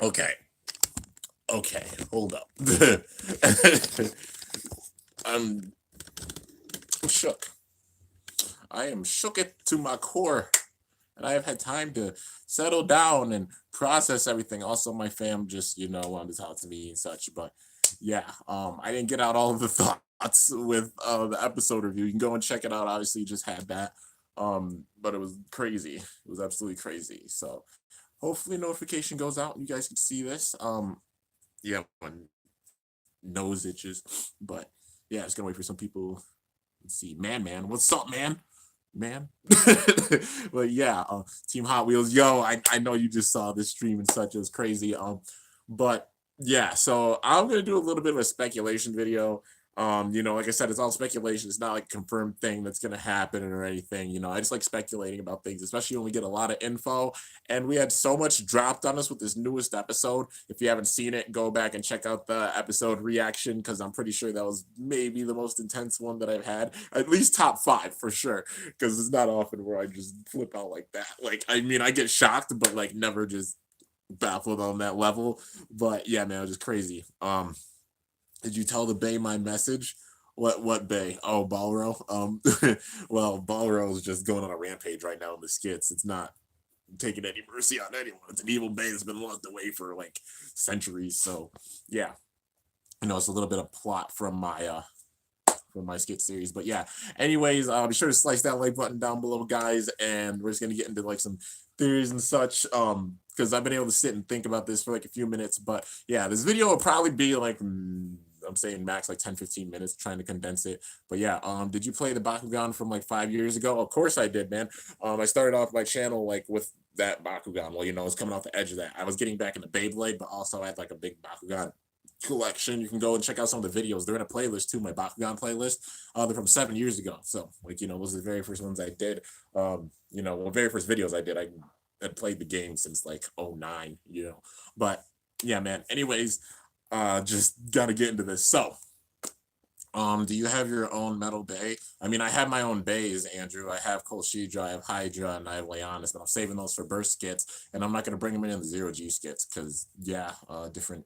Okay. Okay. Hold up. I'm shook. I am shook it to my core, and I have had time to settle down and process everything. Also, my fam just wanted to talk to me and such. But yeah, I didn't get out all of the thoughts with the episode review. You can go and check it out. Obviously, just had that. But it was crazy. It was absolutely crazy. So hopefully, notification goes out and you guys can see this. Yeah, my nose itches, but yeah, just gonna wait for some people. Let's see, man, what's up, man? But yeah, Team Hot Wheels, yo, I know you just saw this stream and such. It was crazy. But yeah, so I'm gonna do a little bit of a speculation video. Like I said, it's all speculation. It's not like a confirmed thing that's gonna happen or anything. I just like speculating about things, especially when we get a lot of info. And we had so much dropped on us with this newest episode. If you haven't seen it, go back and check out the episode reaction because I'm pretty sure that was maybe the most intense one that I've had. At least top five for sure. Because it's not often where I just flip out like that. Like, I mean, I get shocked, but like never just baffled on that level. But yeah, man, it was just crazy. Did you tell the Bay my message? What Bay? Oh, Balro. Well, Balro is just going on a rampage right now in the skits. It's not taking any mercy on anyone. It's an evil Bay that's been locked away for like centuries. So yeah, it's a little bit of plot from my skit series. But yeah, anyways, be sure to slice that like button down below, guys, and we're just gonna get into like some theories and such. Because I've been able to sit and think about this for like a few minutes. But yeah, this video will probably be like I'm saying max like 10-15 minutes, trying to condense it. But yeah, did you play the Bakugan from like 5 years ago? Of course I did, man. I started off my channel like with that Bakugan. Well, I was coming off the edge of that. I was getting back into Beyblade, but also I had like a big Bakugan collection. You can go and check out some of the videos. They're in a playlist too, my Bakugan playlist. They're from 7 years ago. So like, those are the very first ones I did. The very first videos I did, I had played the game since like '09. But yeah, man. Anyways, just gotta get into this. So do you have your own metal bay? I mean, I have my own bays, Andrew. I have Colchidra, I have Hydra, and I have Leonis, but I'm saving those for burst skits, and I'm not gonna bring them in the zero G skits because yeah, different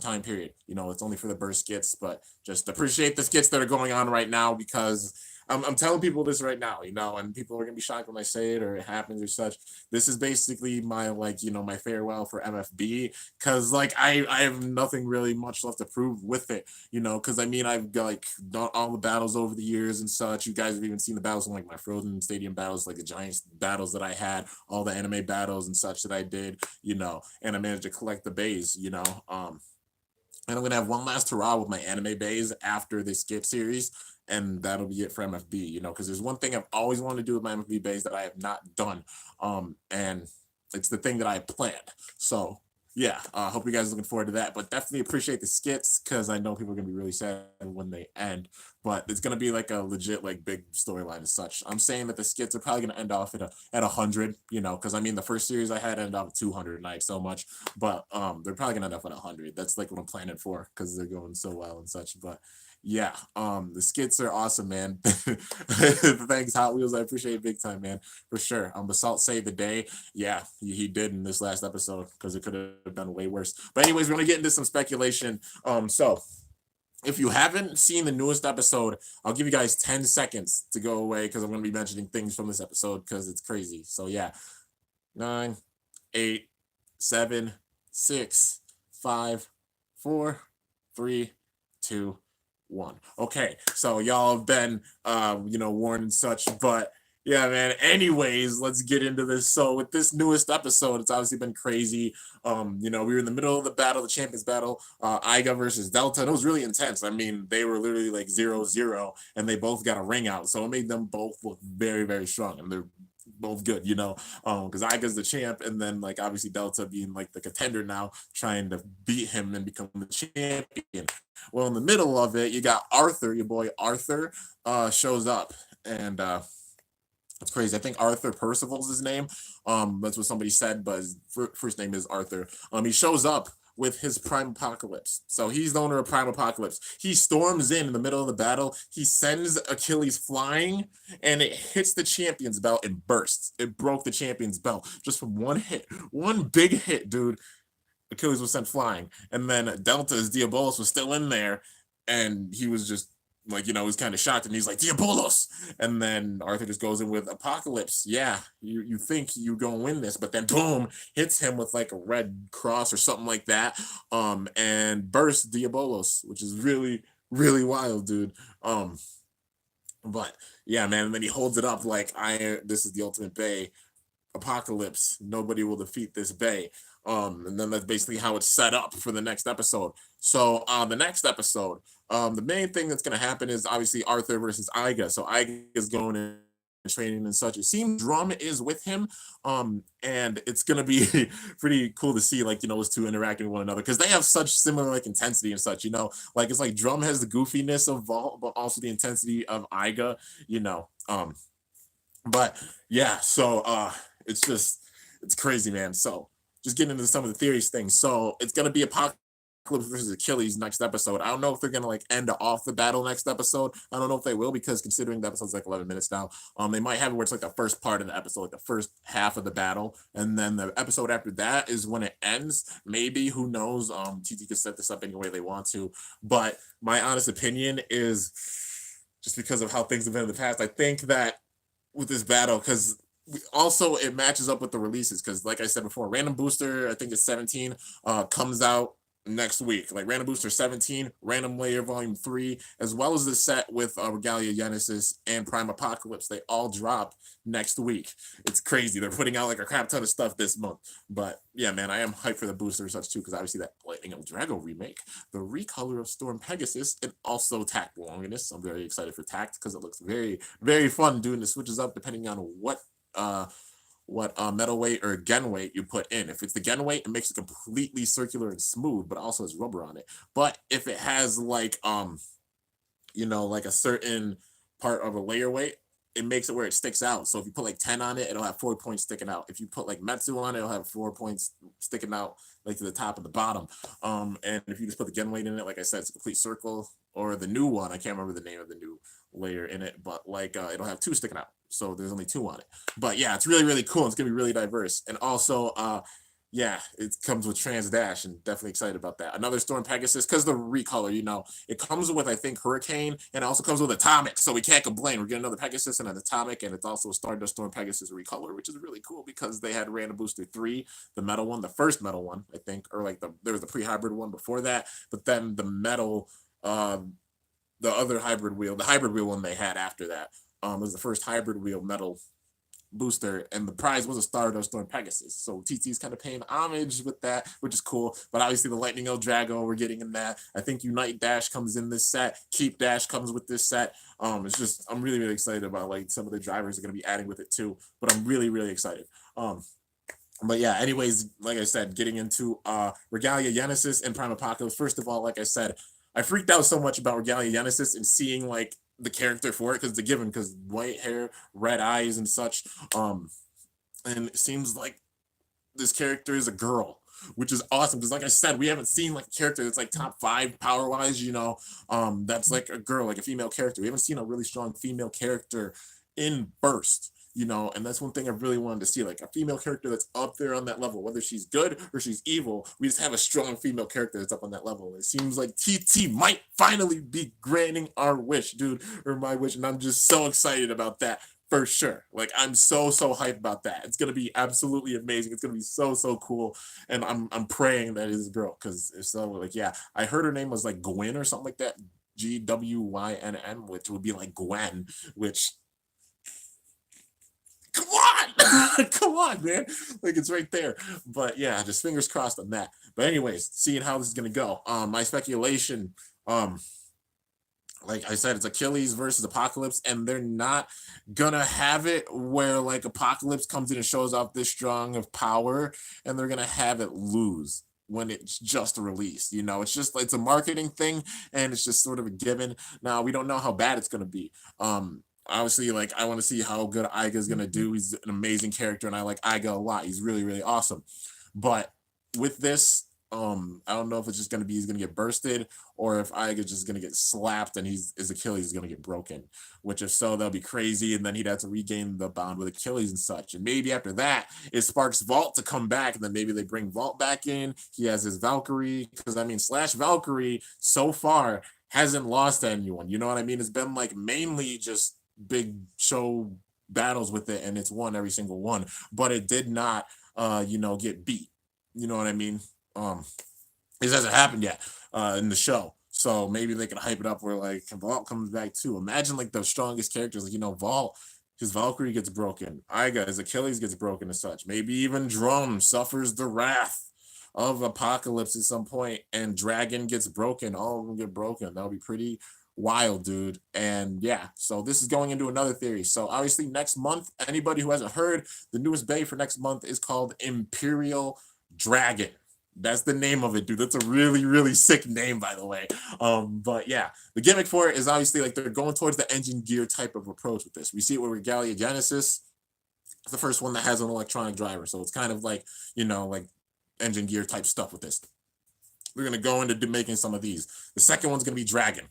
time period. It's only for the burst skits, but just appreciate the skits that are going on right now because I'm telling people this right now, and people are gonna be shocked when I say it or it happens or such. This is basically my like my farewell for MFB because like I have nothing really much left to prove with it, because I mean I've got like done all the battles over the years and such. You guys have even seen the battles in like my Frozen Stadium battles, like the Giants battles that I had, all the anime battles and such that I did, and I managed to collect the bays, and I'm gonna have one last hurrah with my anime bays after this skit series, and that'll be it for MFB. Because there's one thing I've always wanted to do with my MFB bays that I have not done, and it's the thing that I planned. So yeah, hope you guys are looking forward to that. But definitely appreciate the skits because I know people are gonna be really sad when they end. But it's gonna be like a legit like big storyline as such. I'm saying that the skits are probably gonna end off at 100. Because I mean the first series I had ended off at 200, and I had so much. But they're probably gonna end up at 100. That's like what I'm planning for because they're going so well and such. But yeah, the skits are awesome, man. Thanks, Hot Wheels. I appreciate it big time, man, for sure. Basalt saved the day. Yeah, he did in this last episode because it could have done way worse. But anyways, we're gonna get into some speculation. So if you haven't seen the newest episode, I'll give you guys 10 seconds to go away because I'm going to be mentioning things from this episode because it's crazy. So, yeah, 9, 8, 7, 6, 5, 4, 3, 2, 1. Okay, so y'all have been, warned and such, but yeah, man. Anyways, let's get into this. So with this newest episode, it's obviously been crazy. We were in the middle of the battle, the champions battle, Iga versus Delta, and it was really intense. I mean, they were literally like 0-0, and they both got a ring out, so it made them both look very, very strong, and they're both good, because Iga's the champ, and then like obviously Delta being like the contender now, trying to beat him and become the champion. Well, in the middle of it, you got Arthur, your boy Arthur, shows up, and it's crazy. I think Arthur Percival's his name. That's what somebody said, but his first name is Arthur. He shows up with his Prime Apocalypse. So he's the owner of Prime Apocalypse. He storms in the middle of the battle. He sends Achilles flying, and it hits the champion's belt and bursts. It broke the champion's belt just from one hit. One big hit, dude. Achilles was sent flying, and then Delta's Diabolos was still in there, and he was just like, was kind of shocked, and he's like, Diabolos, and then Arthur just goes in with Apocalypse. Yeah, you think you're gonna win this, but then boom, hits him with like a red cross or something like that, and bursts Diabolos, which is really really wild, dude. But yeah, man, and then he holds it up like, this is the ultimate Bay. Apocalypse, nobody will defeat this Bay. And then that's basically how it's set up for the next episode. So the next episode, the main thing that's going to happen is obviously Arthur versus Iga. So Iga is going in training and such. It seems Drum is with him, and it's gonna be pretty cool to see, like, those two interacting with one another, because they have such similar like intensity and such. Like, it's like Drum has the goofiness of Vault, but also the intensity of Iga. But yeah, so it's crazy, man. So just getting into some of the theories things. So it's gonna be Apocalypse versus Achilles next episode. I don't know if they're gonna like end off the battle next episode. I don't know if they will, because considering the episode's like 11 minutes now, they might have it where it's like the first part of the episode, like the first half of the battle, and then the episode after that is when it ends. Maybe, who knows? TT could set this up any way they want to, but my honest opinion is, just because of how things have been in the past, I think that with this battle, because also it matches up with the releases, because like I said before, Random Booster, I think it's 17, comes out next week. Like Random Booster 17, Random Layer Volume 3, as well as the set with Regalia Genesis and Prime Apocalypse, they all drop next week. It's crazy. They're putting out like a crap ton of stuff this month. But yeah, man, I am hyped for the booster and such too, because obviously that Lightning of Drago remake, the recolor of Storm Pegasus, and also Tact Longinus. I'm very excited for Tact, because it looks very, very fun doing the switches up depending on what metal weight or gen weight you put in. If it's the gen weight, it makes it completely circular and smooth, but also has rubber on it. But if it has like like a certain part of a layer weight, it makes it where it sticks out. So if you put like 10 on it, it'll have 4 points sticking out. If you put like Metsu on it, it'll have 4 points sticking out, like to the top and the bottom. And if you just put the gen weight in it, like I said, it's a complete circle. Or the new one, I can't remember the name of the new layer in it, but like it'll have 2 sticking out. So there's only 2 on it. But yeah, it's really, really cool. It's gonna be really diverse. And also yeah, it comes with Trans Dash, and definitely excited about that. Another Storm Pegasus, because the recolor, it comes with, I think, Hurricane, and it also comes with Atomic, so we can't complain. We're getting another Pegasus and an Atomic, and it's also a Stardust Storm Pegasus recolor, which is really cool, because they had Random Booster 3, the metal one, the first metal one, I think, or like there was the pre-hybrid one before that, but then the metal, the other hybrid wheel, the hybrid wheel one they had after that, was the first hybrid wheel metal booster, and the prize was a Stardust Storm Pegasus. So TT's kind of paying homage with that, which is cool. But obviously the Lightning El Drago we're getting in that. I think Unite Dash comes in this set. Keep Dash comes with this set. It's just, I'm really, really excited about like some of the drivers are going to be adding with it too. But I'm really, really excited. But yeah, anyways, like I said, getting into Regalia Genesis and Prime Apocalypse. First of all, like I said, I freaked out so much about Regalia Genesis and seeing like the character for it, because it's a given, because white hair, red eyes and such, and it seems like this character is a girl, which is awesome, because like I said, we haven't seen like a character that's like top 5 power wise, that's like a girl, like a female character. We haven't seen a really strong female character in Burst, and that's one thing I really wanted to see, like a female character that's up there on that level, whether she's good or she's evil. We just have a strong female character that's up on that level. It seems like TT might finally be granting our wish, dude, or my wish, and I'm just so excited about that. For sure. Like, I'm so hyped about that. It's gonna be absolutely amazing. It's gonna be so cool. And I'm praying that it is a girl, because if so, like, yeah, I heard her name was like Gwen or something like that. Gwynn, which would be like Gwen, which, come on, come on, man, like, it's right there. But yeah, just fingers crossed on that. But anyways, seeing how this is gonna go, my speculation, like I said, it's Achilles versus Apocalypse, and they're not gonna have it where like Apocalypse comes in and shows off this strong of power, and they're gonna have it lose when it's just released. It's a marketing thing, and it's just sort of a given. Now, we don't know how bad it's gonna be. Obviously, like, I want to see how good Iga is gonna do. He's an amazing character, and I like Iga a lot. He's really, really awesome. But with this, I don't know if it's just gonna be he's gonna get bursted, or if Iga just gonna get slapped and his Achilles is gonna get broken. Which if so, that'll be crazy, and then he'd have to regain the bond with Achilles and such. And maybe after that, it sparks Vault to come back, and then maybe they bring Vault back in. He has his Valkyrie, because I mean, Slash Valkyrie so far hasn't lost to anyone. You know what I mean? It's been like mainly just big show battles with it, and it's won every single one. But it did not, get beat. You know what I mean? This hasn't happened yet in the show. So maybe they can hype it up where like Vault comes back too. Imagine like the strongest characters, like Vault, his Valkyrie gets broken. Iga, his Achilles gets broken and such. Maybe even Drum suffers the wrath of Apocalypse at some point, and Dragon gets broken. All of them get broken. That'll be pretty wild, dude. And yeah, so this is going into another theory. So obviously next month, anybody who hasn't heard, the newest Bay for next month is called Imperial Dragon. That's the name of it, dude. That's a really, really sick name, by the way. But yeah, the gimmick for it is obviously like they're going towards the engine gear type of approach with this. We see it with Regalia Genesis. It's the first one that has an electronic driver, so it's kind of like like engine gear type stuff with this. We're gonna go into making some of these. The second one's gonna be Dragon.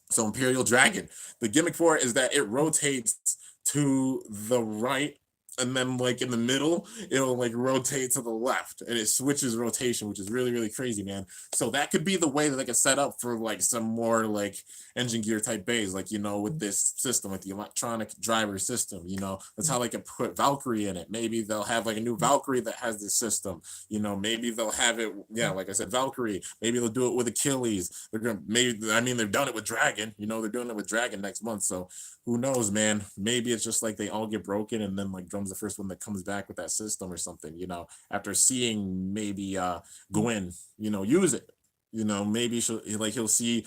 So Imperial Dragon. The gimmick for it is that it rotates to the right, and then like in the middle, it'll like rotate to the left, and it switches rotation, which is really, really crazy, man. So that could be the way that they can set up for like some more like engine gear type bays, like with this system, like the electronic driver system. That's how they can put Valkyrie in it. Maybe they'll have like a new Valkyrie that has this system. Maybe they'll have it, like I said, Valkyrie. Maybe they'll do it with Achilles. They've done it with Dragon. They're doing it with Dragon next month. So who knows, man? Maybe it's just like they all get broken, and then like Drum's the first one that comes back with that system or something, after seeing maybe Gwen, use it. Maybe he'll see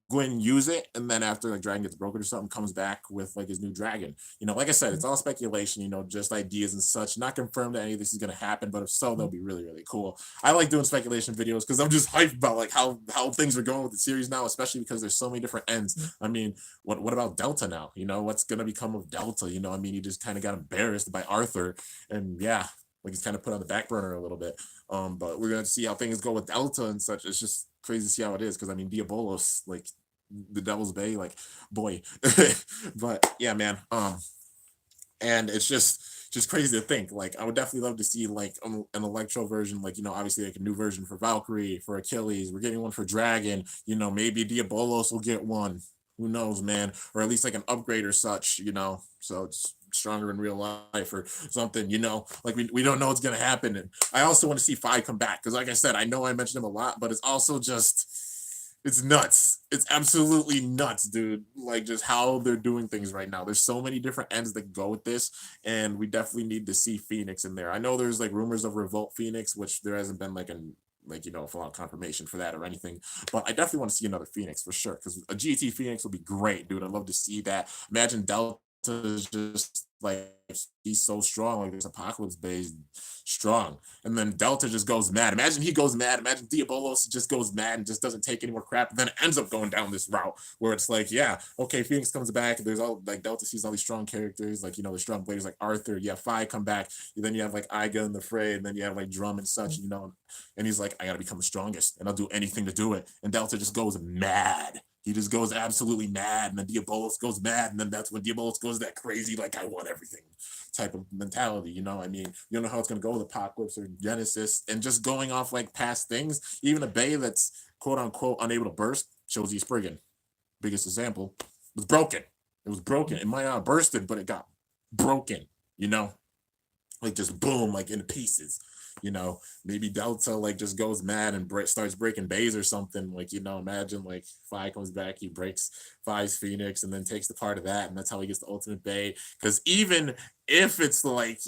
Gwen use it, and then after like Dragon gets broken or something, comes back with like his new Dragon. Like I said, it's all speculation, just ideas and such. Not confirmed that any of this is gonna happen, but if so, that'll be really, really cool. I like doing speculation videos because I'm just hyped about like how things are going with the series now, especially because there's so many different ends. I mean, what about Delta now? What's gonna become of Delta? He just kind of got embarrassed by Arthur, and yeah, like he's kind of put on the back burner a little bit. But we're gonna see how things go with Delta and such. It's just crazy to see how it is, because I mean Diabolos, like the Devil's Bay, like boy. But yeah, man. And it's just crazy to think. Like I would definitely love to see like an Electro version, like obviously like a new version for Valkyrie, for Achilles. We're getting one for Dragon. Maybe Diabolos will get one. Who knows, man? Or at least like an upgrade or such. So it's stronger in real life or something, like we don't know what's gonna happen. And I also want to see Fi come back, because like I said, I know I mentioned him a lot, but it's also just, it's nuts. It's absolutely nuts, dude. Like just how they're doing things right now. There's so many different ends that go with this, and we definitely need to see Phoenix in there. I know there's like rumors of Revolt Phoenix, which there hasn't been like full out confirmation for that or anything, but I definitely want to see another Phoenix for sure, because a GT Phoenix would be great, dude. I'd love to see that. Imagine Delta is just like, he's so strong, like this Apocalypse Bay's strong, and then Delta just goes mad. Imagine he goes mad. Imagine Diabolos just goes mad and just doesn't take any more crap, and then it ends up going down this route where it's like, yeah, okay, Phoenix comes back, there's all like Delta sees all these strong characters, like the strong players like Arthur, you have Fi come back, and then you have like Iga in the fray, and then you have like Drum and such, and he's like, I gotta become the strongest, and I'll do anything to do it. And Delta just goes mad. He just goes absolutely mad, and then Diabolos goes mad, and then that's when Diabolos goes that crazy, like, I want everything type of mentality, I mean, you don't know how it's going to go with Apocalypse or Genesis, and just going off, like, past things, even a Bay that's, quote-unquote, unable to burst, shows you Spriggan, biggest example, was broken. It was broken. It might not have bursted, but it got broken, like, just boom, like, in pieces. Maybe Delta like just goes mad and starts breaking bays or something. Like, imagine like Fi comes back, he breaks Fi's Phoenix and then takes the part of that, and that's how he gets the ultimate bay. Because even if it's like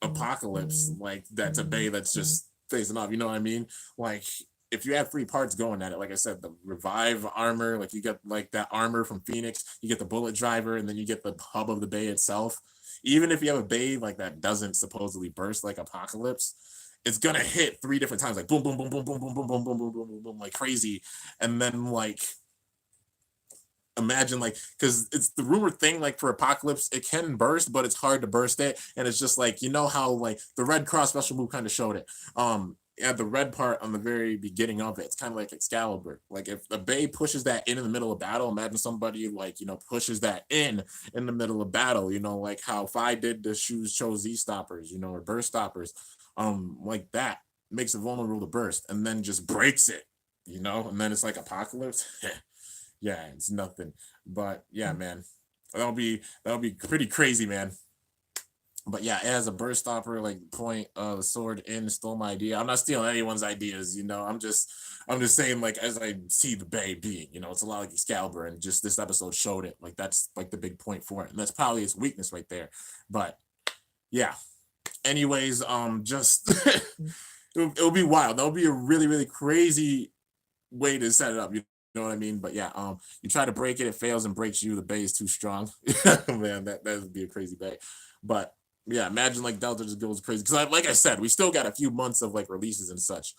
Apocalypse, like that's a bay that's just facing off, you know what I mean? Like if you have 3 parts going at it, like I said, the revive armor, like you get like that armor from Phoenix, you get the bullet driver, and then you get the hub of the bay itself. Even if you have a bay like that doesn't supposedly burst like Apocalypse, it's gonna hit 3 different times, like boom, boom, boom, boom, boom, boom, boom, boom, boom, boom, boom, boom, boom, like crazy. And then like imagine like, because it's the rumored thing, like for Apocalypse, it can burst, but it's hard to burst it. And it's just like, how like the Red Cross special move kind of showed it. at the red part on the very beginning of it, it's kind of like Excalibur. Like if the Bay pushes that in the middle of battle, imagine somebody like pushes that in the middle of battle. Like how Fi did the shoes chose Z stoppers, or burst stoppers, like that makes it vulnerable to burst, and then just breaks it, and then it's like Apocalypse. Yeah, it's nothing. But yeah, man, that'll be pretty crazy, man. But yeah, as a burst stopper, like point the sword in, stole my idea. I'm not stealing anyone's ideas, I'm just saying, like, as I see the Bay being, it's a lot like Excalibur, and just this episode showed it. Like that's like the big point for it. And that's probably its weakness right there. But yeah. Anyways, just it'll be wild. That'll be a really, really crazy way to set it up. You know what I mean? But yeah, you try to break it, it fails and breaks you. The Bay is too strong. Man, that would be a crazy Bay. But yeah, imagine like Delta just goes crazy because, like I said, we still got a few months of like releases and such.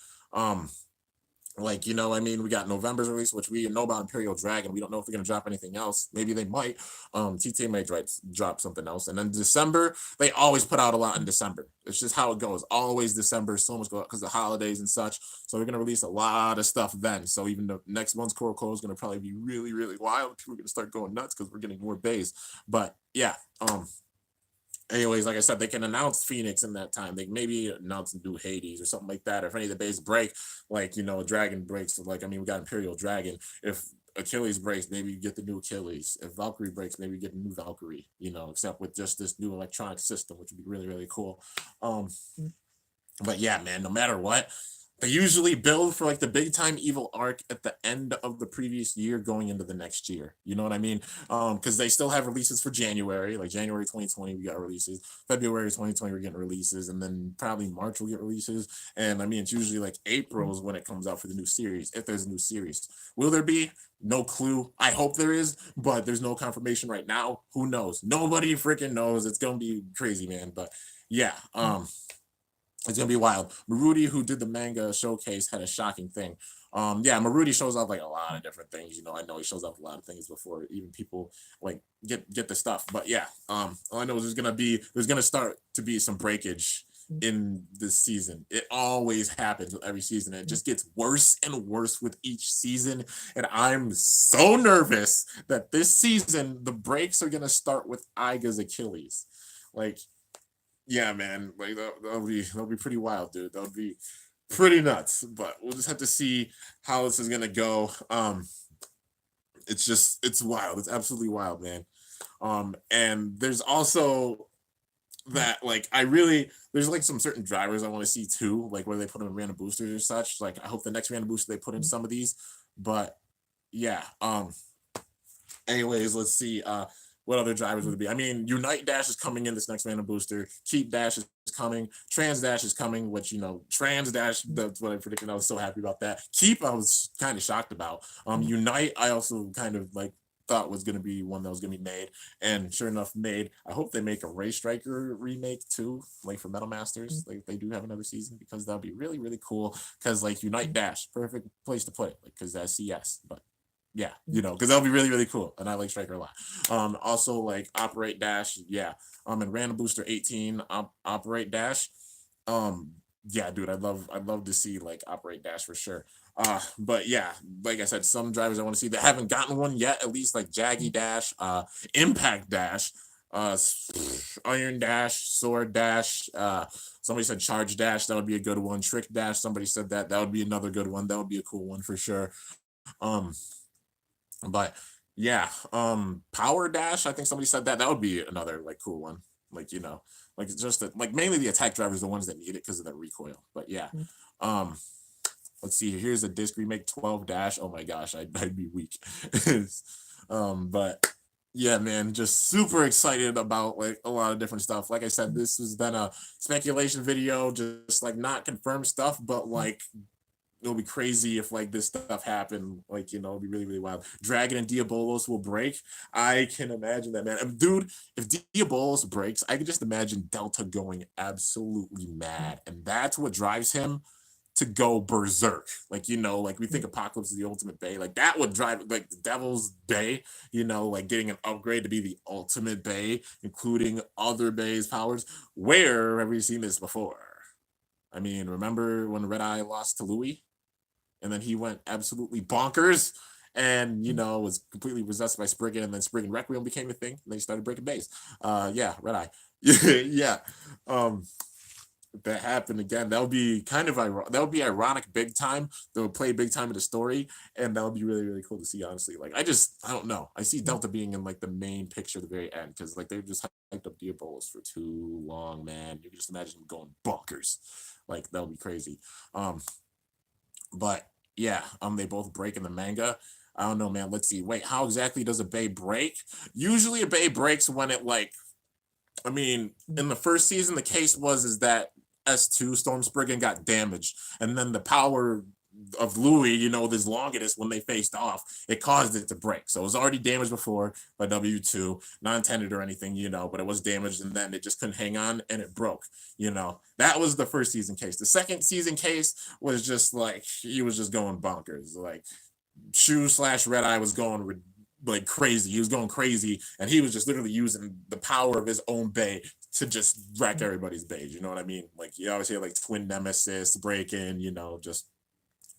Like, I mean, we got November's release, which we know about Imperial Dragon. We don't know if they're gonna drop anything else. Maybe they might. TTA might drop something else. And then December, they always put out a lot in December. It's just how it goes. Always December, so much go out because of the holidays and such. So we're gonna release a lot of stuff then. So even the next month's Core is gonna probably be really, really wild. People are gonna start going nuts because we're getting more bays. But yeah, anyways, like I said, they can announce Phoenix in that time. They maybe announce and do Hades or something like that. Or if any of the bays break, like, a dragon breaks, like, I mean, we got Imperial Dragon. If Achilles breaks, maybe you get the new Achilles. If Valkyrie breaks, maybe you get a new Valkyrie, except with just this new electronic system, which would be really, really cool. But yeah, man, no matter what, they usually build for like the big time evil arc at the end of the previous year going into the next year. You know what I mean? Because they still have releases for January, like January 2020, we got releases. February 2020, we're getting releases, and then probably March we'll get releases. And I mean, it's usually like April is when it comes out for the new series, if there's a new series. Will there be? No clue. I hope there is, but there's no confirmation right now. Who knows? Nobody freaking knows. It's gonna be crazy, man. But yeah, it's gonna be wild. Marudi, who did the manga showcase, had a shocking thing. Yeah, Marudi shows off like a lot of different things. I know he shows off a lot of things before even people like get the stuff. But yeah, all I know is there's gonna start to be some breakage in this season. It always happens with every season. And it just gets worse and worse with each season. And I'm so nervous that this season the breaks are gonna start with Aiga's Achilles. Like, yeah, man, like that'll be pretty wild, dude. That'll be pretty nuts. But we'll just have to see how this is gonna go. It's wild. It's absolutely wild, man. And there's also that like there's like some certain drivers I want to see too, like where they put them in random boosters or such. Like I hope the next random booster they put in some of these. But yeah, anyways, let's see. What other drivers would it be? I mean, Unite Dash is coming in this next random booster. Keep Dash is coming. Trans Dash is coming, which, Trans Dash, that's what I predicted. I was so happy about that. Keep, I was kind of shocked about. Unite, I also kind of like thought was going to be one that was going to be made. And sure enough, made. I hope they make a Ray Striker remake too, like for Metal Masters. Like they do have another season because that would be really, really cool. Because like Unite Dash, perfect place to put it, because that's CS. But yeah, because that'll be really, really cool. And I like Striker a lot. Also like Operate Dash, yeah. And Random Booster 18, Operate Dash. Yeah, dude, I'd love to see like Operate Dash for sure. But yeah, like I said, some drivers I want to see that haven't gotten one yet, at least like Jaggy Dash, Impact Dash, Iron Dash, Sword Dash, somebody said Charge Dash, that would be a good one. Trick Dash, somebody said that would be another good one. That would be a cool one for sure. But yeah, Power Dash, I think somebody said that would be another like cool one. Like, like it's just like mainly the attack drivers, the ones that need it because of the recoil. But yeah, let's see. Here's a disc remake 12 Dash. Oh my gosh, I'd be weak. But yeah, man, just super excited about like a lot of different stuff. Like I said, this has been a speculation video, just like not confirmed stuff, but like it'll be crazy if like this stuff happened. Like, it'll be really, really wild. Dragon and Diabolos will break. I can imagine that, man. Dude, if Diabolos breaks, I can just imagine Delta going absolutely mad. And that's what drives him to go berserk. Like, like we think Apocalypse is the ultimate Bay. Like that would drive like the Devil's Bay, like getting an upgrade to be the ultimate Bay, including other Bay's powers. Where have we seen this before? I mean, remember when Red Eye lost to Louis? And then he went absolutely bonkers and, was completely possessed by Spriggan, and then Spriggan Requiem became a thing, and then he started breaking base. Yeah, Red Eye. Yeah. Um, if that happened again, that would be that would be ironic big time. They would play big time in the story, and that would be really, really cool to see, honestly. Like, I don't know. I see Delta being in, like, the main picture at the very end, because, like, they just hyped up Diabolos for too long, man. You can just imagine him going bonkers. Like, that would be crazy. But yeah, they both break in the manga. I don't know, man. Let's see. Wait, how exactly does a bay break? Usually a bay breaks when it, like, I mean, in the first season, the case is that S2 Storm Spriggan got damaged, and then the power of Louis, this Longinus, when they faced off, it caused it to break. So it was already damaged before by W2, not intended or anything, but it was damaged, and then it just couldn't hang on, and it broke. That was the first season case. The second season case was just like he was just going bonkers. Like Shu/Red Eye was going like crazy. He was going crazy, and he was just literally using the power of his own bay to just wreck everybody's bays. You know what I mean? Like, you obviously had, like, Twin Nemesis breaking, just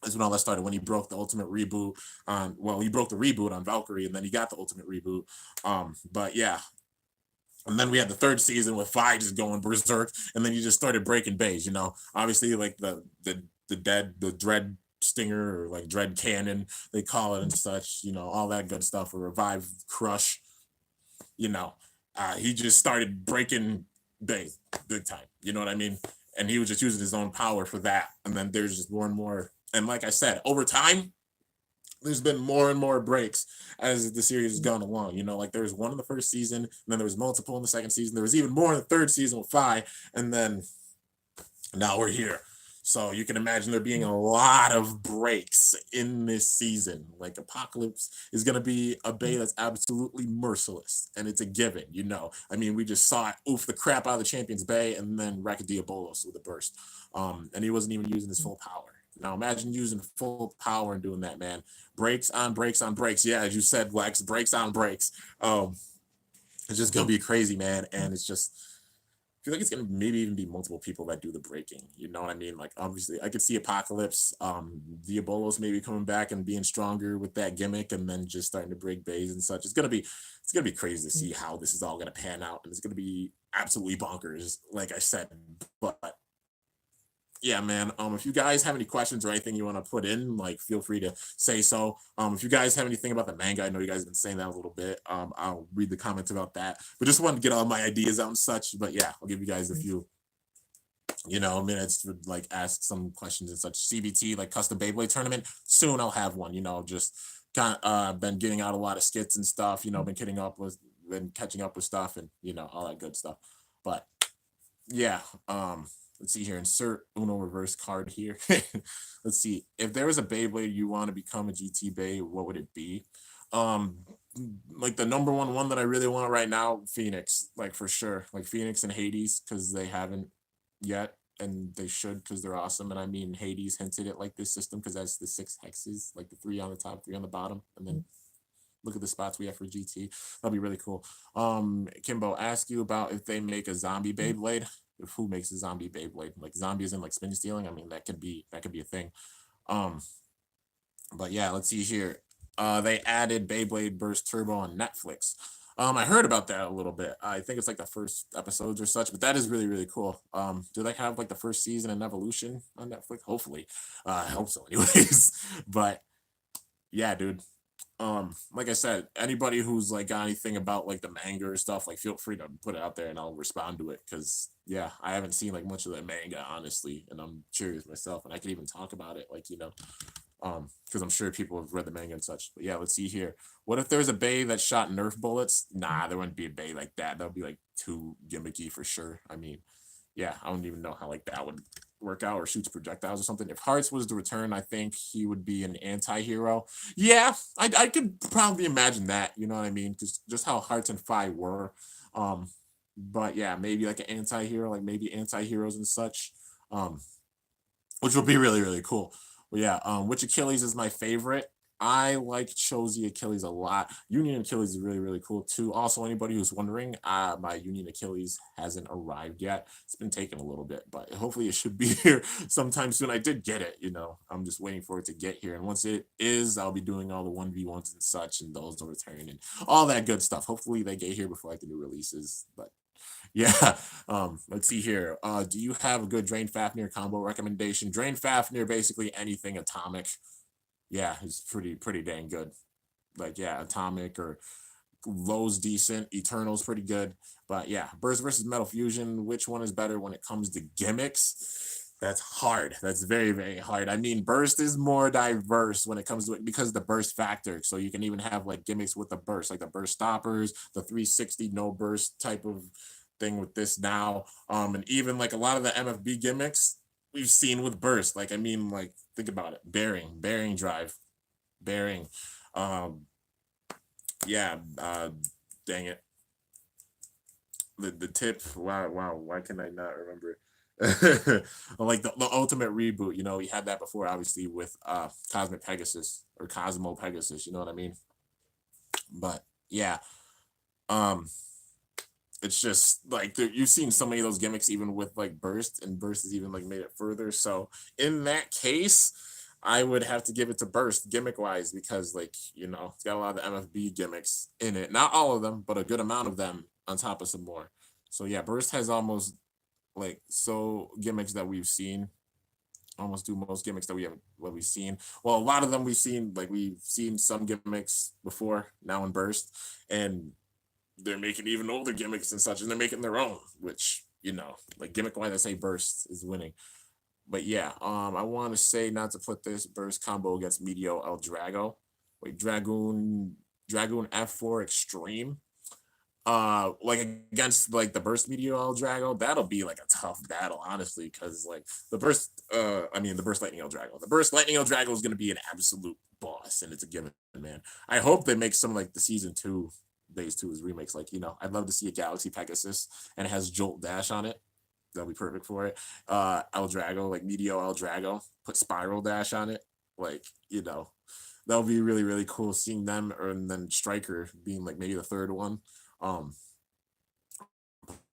that's when all that started, when he broke the ultimate reboot on, well, he broke the reboot on Valkyrie, and then he got the ultimate reboot. But yeah. And then we had the third season with Vi just going berserk, and then you just started breaking bays, Obviously, like, the Dread Stinger, or, like, Dread Cannon, they call it, and such, all that good stuff, or Revive Crush, he just started breaking bays big time. You know what I mean? And he was just using his own power for that. And then there's just more and more. And like I said, over time, there's been more and more breaks as the series has gone along. Like, there was one in the first season, and then there was multiple in the second season. There was even more in the third season with Vi, and then now we're here. So you can imagine there being a lot of breaks in this season. Like, Apocalypse is going to be a bay that's absolutely merciless, and it's a given, I mean, we just saw it oof the crap out of the Champions Bay, and then wreck Diabolos with a burst. And he wasn't even using his full power. Now imagine using full power and doing that, man. Breaks on breaks on breaks. Yeah, as you said, Lex, breaks on breaks. It's just going to be crazy, man. And it's just, I feel like it's gonna maybe even be multiple people that do the breaking. You know what I mean? Like, obviously, I could see Apocalypse, Diabolos maybe coming back and being stronger with that gimmick, and then just starting to break bays and such. It's gonna be crazy to see how this is all gonna pan out, and it's gonna be absolutely bonkers, like I said. But yeah, man. If you guys have any questions or anything you want to put in, like, feel free to say so. If you guys have anything about the manga, I know you guys have been saying that a little bit. I'll read the comments about that. But just wanted to get all my ideas out and such. But yeah, I'll give you guys a few, minutes to, like, ask some questions and such. CBT, like, custom Beyblade tournament. Soon I'll have one. Just been getting out a lot of skits and stuff. Been catching up with stuff, and all that good stuff. But yeah, let's see here. Insert Uno reverse card here. Let's see. If there was a Beyblade you want to become a GT Bay, what would it be? Like, the number one that I really want right now, Phoenix, like, for sure. Like, Phoenix and Hades, because they haven't yet, and they should, because they're awesome. And I mean, Hades hinted at, like, this system, because that's the 6 hexes, like the 3 on the top, 3 on the bottom, and then look at the spots we have for GT. That'll be really cool. Kimbo, ask you about if they make a zombie Beyblade. If who makes a zombie Beyblade? Like, zombies and, like, spin stealing. I mean, that could be a thing. But yeah, let's see here. They added Beyblade Burst Turbo on Netflix. I heard about that a little bit. I think it's like the first episodes or such, but that is really, really cool. Do they have, like, the first season and Evolution on Netflix? Hopefully. I hope so anyways. But yeah, dude. Like I said, anybody who's, like, got anything about, like, the manga or stuff, like, feel free to put it out there and I'll respond to it, because yeah, I haven't seen, like, much of the manga, honestly, and I'm curious myself, and I could even talk about it, like, because I'm sure people have read the manga and such. But yeah, let's see here. What if there's a bay that shot Nerf bullets? Nah, there wouldn't be a bay like that. That would be, like, too gimmicky for sure. I mean, yeah, I don't even know how, like, that would work out, or shoots projectiles or something. If Hearts was to return, I think he would be an anti-hero. Yeah, I could probably imagine that, you know what I mean? Because just how Hearts and Fi were. But yeah, maybe like an anti-hero, like maybe anti-heroes and such. Which would be really, really cool. But yeah, which Achilles is my favorite? I like Chose Achilles a lot. Union Achilles is really, really cool too. Also, anybody who's wondering, my Union Achilles hasn't arrived yet. It's been taking a little bit, but hopefully it should be here sometime soon. I did get it, I'm just waiting for it to get here. And once it is, I'll be doing all the 1v1s and such, and those will return and all that good stuff. Hopefully they get here before like the new releases. But yeah, let's see here. Do you have a good Drain Fafnir combo recommendation? Drain Fafnir, basically anything atomic. Yeah, it's pretty dang good. Like, yeah, atomic or low's decent, eternal's pretty good. But yeah, burst versus metal fusion, which one is better when it comes to gimmicks? That's hard. That's very, very hard. I mean, burst is more diverse when it comes to it because of the burst factor. So you can even have like gimmicks with the burst, like the burst stoppers, the 360 no burst type of thing with this now. And even like a lot of the MFB gimmicks we've seen with burst. Like, I mean, like, think about it. Bearing drive, bearing. Yeah, dang it. The tip. Wow. Why can I not remember it? Like the ultimate reboot, we had that before, obviously, with Cosmic Pegasus or Cosmo Pegasus, you know what I mean? But yeah. Um it's just like you've seen so many of those gimmicks even with like burst, and burst has even like made it further. So in that case, I would have to give it to burst gimmick wise, because like it's got a lot of the MFB gimmicks in it, not all of them but a good amount of them on top of some more. So yeah, burst has almost like so gimmicks that we've seen, almost do most gimmicks that we've seen. Well, a lot of them we've seen some gimmicks before now in burst, and they're making even older gimmicks and such, and they're making their own, which, like gimmick wise, I say burst is winning. But yeah, I want to say not to put this burst combo against Medio El Drago. Wait, Dragoon F4 Extreme. Like against like the burst Medio El Drago, that'll be like a tough battle, honestly, because like the burst, the burst Lightning El Drago. The burst Lightning El Drago is gonna be an absolute boss, and it's a given, man. I hope they make some like the season 2 Days 2's remakes. Like, I'd love to see a Galaxy Pegasus and it has Jolt Dash on it. That'll be perfect for it. El Drago, like Medio El Drago, put Spiral Dash on it. Like, that'll be really, really cool seeing them, and then Striker being like maybe the third one.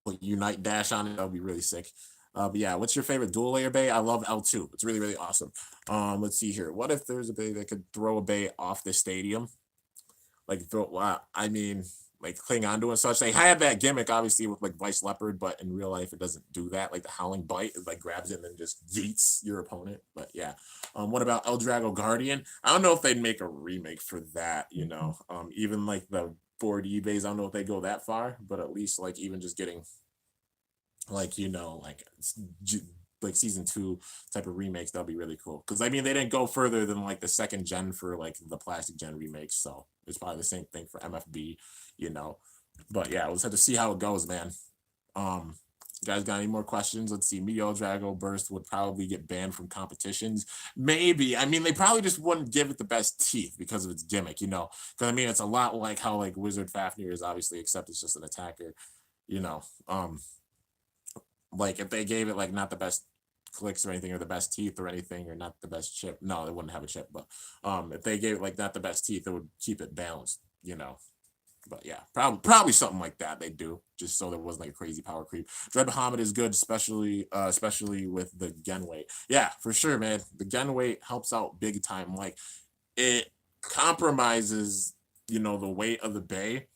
Put Unite Dash on it. That'll be really sick. But yeah, what's your favorite dual layer bay? I love L2. It's really, really awesome. Let's see here. What if there's a bay that could throw a bay off the stadium? Like like cling onto and such. They had that gimmick obviously with like Vice Leopard, but in real life it doesn't do that. Like the Howling Bite, it like grabs it and then just yeets your opponent. But yeah. What about El Drago Guardian? I don't know if they'd make a remake for that, even like the 4D bays, I don't know if they go that far, but at least like even just getting like like season 2 type of remakes, that'll be really cool. Because I mean, they didn't go further than like the second gen for like the plastic gen remakes, so it's probably the same thing for MFB, But yeah, we'll just have to see how it goes, man. You guys got any more questions? Let's see. Meteor Drago Burst would probably get banned from competitions. Maybe. I mean, they probably just wouldn't give it the best teeth because of its gimmick, Because I mean, it's a lot like how like Wizard Fafnir is, obviously, except it's just an attacker, Like if they gave it like not the best clicks or anything, or the best teeth or anything, or not the best chip, no, they wouldn't have a chip. But if they gave it like not the best teeth, it would keep it balanced, But yeah, probably something like that they do, just so there wasn't like a crazy power creep. Dread Bahamut is good, especially with the gen weight. Yeah, for sure, man. The gen weight helps out big time. Like it compromises, the weight of the bay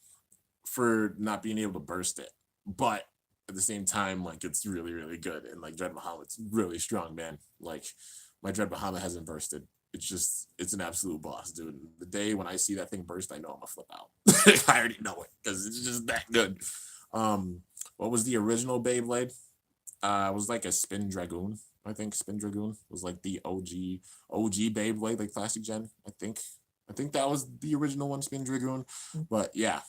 for not being able to burst it, but at the same time, like it's really, really good. And like Dread Bahamut's really strong, man. Like my Dread Bahamut hasn't bursted. It's an absolute boss, dude. The day when I see that thing burst, I know I'm gonna flip out. I already know it because it's just that good. What was the original Beyblade? It was like a Spin Dragoon. I think Spin Dragoon was like the OG Beyblade, like classic gen. I think that was the original one, Spin Dragoon. But yeah.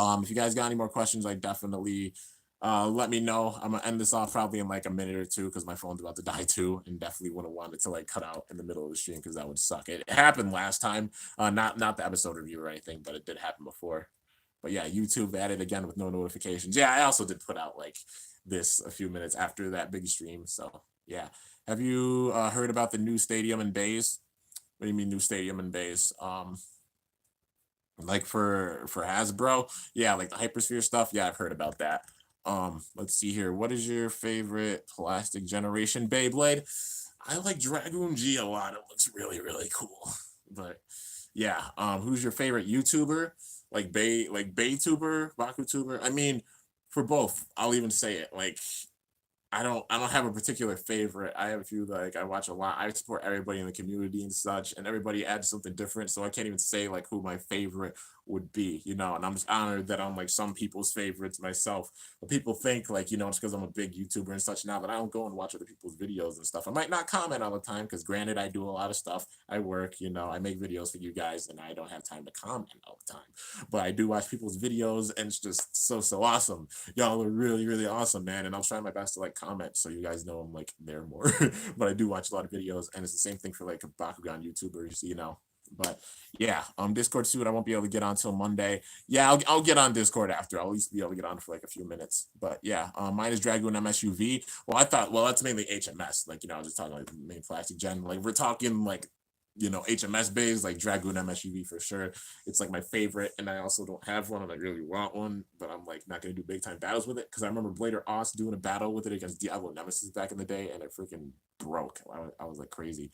If you guys got any more questions, like definitely let me know. I'm gonna end this off probably in like a minute or two because my phone's about to die too, and definitely wouldn't want it to like cut out in the middle of the stream because that would suck. It happened last time, not the episode review or anything, but it did happen before. But yeah, YouTube added again with no notifications. Yeah, I also did put out like this a few minutes after that big stream. So yeah, have you heard about the new stadium in Bays? What do you mean new stadium and base? Like for Hasbro, yeah, like the Hypersphere stuff. Yeah, I've heard about that. Let's see here. What is your favorite plastic generation Beyblade? I like Dragoon G a lot. It looks really, really cool. But yeah, who's your favorite YouTuber? Like Baytuber, BakuTuber? I mean, for both, I'll even say it. Like I don't have a particular favorite. I have a few like I watch a lot. I support everybody in the community and such, and everybody adds something different. So I can't even say like who my favorite would be, And I'm just honored that I'm like some people's favorites myself. But people think like, it's because I'm a big YouTuber and such now that I don't go and watch other people's videos and stuff. I might not comment all the time because granted I do a lot of stuff. I work, I make videos for you guys and I don't have time to comment all the time. But I do watch people's videos and it's just so awesome. Y'all are really, really awesome, man. And I'll try my best to like comment so you guys know I'm like there more. But I do watch a lot of videos, and it's the same thing for like Bakugan YouTubers. But yeah, Discord suit I won't be able to get on till Monday. Yeah, I'll get on Discord after. I'll at least be able to get on for like a few minutes. But yeah, mine is Dragoon MSUV. Well, that's mainly HMS. Like, I was just talking like the main plastic gen. Like we're talking like HMS bays, like Dragoon MSUV for sure. It's like my favorite, and I also don't have one, and I really want one, but I'm like not gonna do big time battles with it because I remember Blader Oss doing a battle with it against Diablo Nemesis back in the day, and it freaking broke. I was like crazy.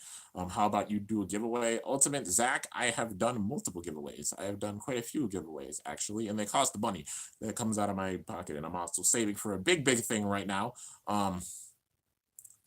How about you do a giveaway? Ultimate Zach, I have done multiple giveaways. I have done quite a few giveaways actually, and they cost the money that comes out of my pocket, and I'm also saving for a big thing right now.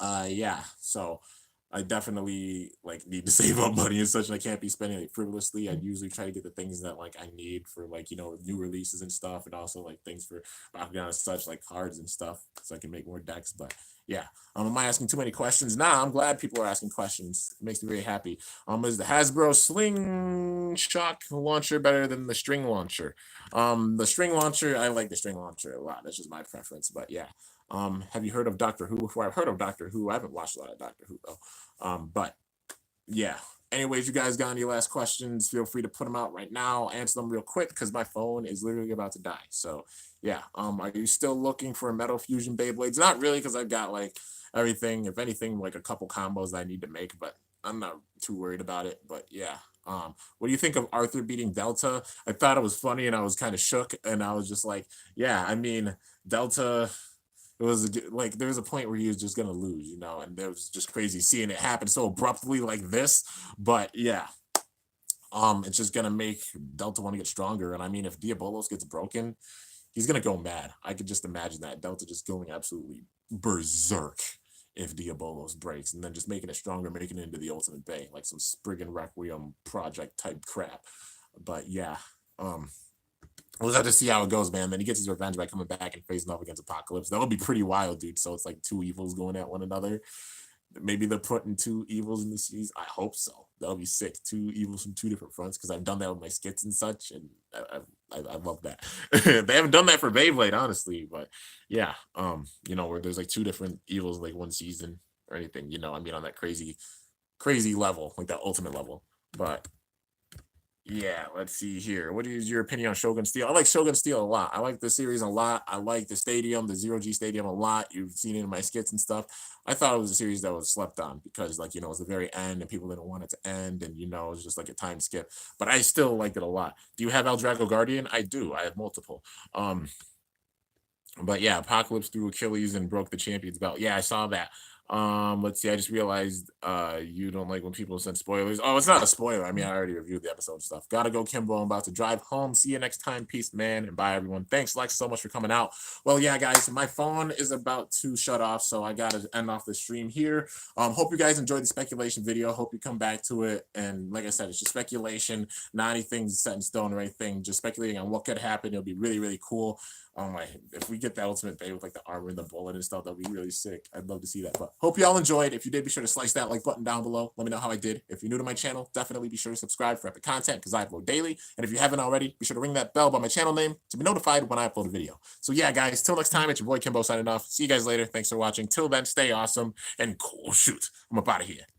Yeah, so I definitely like need to save up money and such, and I can't be spending it frivolously. I usually try to get the things that like I need for like new releases and stuff, and also like things for Bakugan and such, like cards and stuff, so I can make more decks. But yeah, am I asking too many questions? Nah, I'm glad people are asking questions. It makes me very happy. Is the Hasbro Slingshot launcher better than the string launcher? The string launcher, I like the string launcher a lot. That's just my preference. But yeah. Have you heard of Doctor Who before? I've heard of Doctor Who. I haven't watched a lot of Doctor Who though. But yeah. Anyways, you guys got any last questions? Feel free to put them out right now. I'll answer them real quick because my phone is literally about to die. So yeah. Are you still looking for Metal Fusion Beyblades? Not really, because I've got like everything. If anything, like a couple combos that I need to make, but I'm not too worried about it. But yeah. What do you think of Arthur beating Delta? I thought it was funny and I was kind of shook, and I was just like, yeah, I mean, Delta. It was like there was a point where he was just gonna lose, and it was just crazy seeing it happen so abruptly like this. But yeah, it's just gonna make Delta want to get stronger. And I mean, if Diabolos gets broken, he's gonna go mad. I could just imagine that Delta just going absolutely berserk if Diabolos breaks, and then just making it stronger, making it into the Ultimate Bay, like some Spriggan Requiem project type crap. But yeah, we'll have to see how it goes, man. Then he gets his revenge by coming back and facing off against Apocalypse. That'll be pretty wild, dude. So it's like two evils going at one another. Maybe they're putting two evils in the series. I hope so. That'll be sick. Two evils from two different fronts, because I've done that with my skits and such, and I love that. They haven't done that for Beyblade, honestly, but yeah, where there's like two different evils in like one season or anything. I mean, on that crazy level, like that ultimate level. But yeah, let's see here. What is your opinion on Shogun Steel? I like Shogun Steel a lot. I like the series a lot. I like the stadium, the Zero G Stadium a lot. You've seen it in my skits and stuff. I thought it was a series that was slept on because, like, it was the very end and people didn't want it to end, and it was just like a time skip. But I still liked it a lot. Do you have El Drago Guardian? I do. I have multiple. But yeah, Apocalypse threw Achilles and broke the champion's belt. Yeah, I saw that. Let's see. I just realized you don't like when people send spoilers. Oh, it's not a spoiler. I mean, I already reviewed the episode stuff. Gotta go, Kimbo. I'm about to drive home. See you next time. Peace, man, and bye, everyone. Thanks, Lex, so much for coming out. Well, yeah, guys, my phone is about to shut off, so I gotta end off the stream here. Hope you guys enjoyed the speculation video. Hope you come back to it. And like I said, it's just speculation, not anything set in stone or anything. Just speculating on what could happen. It'll be really, really cool. If we get the Ultimate Bay with like the armor and the bullet and stuff, that'd be really sick. I'd love to see that. But hope you all enjoyed. If you did, be sure to slice that like button down below. Let me know how I did. If you're new to my channel, definitely be sure to subscribe for epic content, because I upload daily. And if you haven't already, be sure to ring that bell by my channel name to be notified when I upload a video. So yeah, guys, till next time, it's your boy Kimbo signing off. See you guys later. Thanks for watching. Till then, stay awesome and cool. Shoot, I'm up out of here.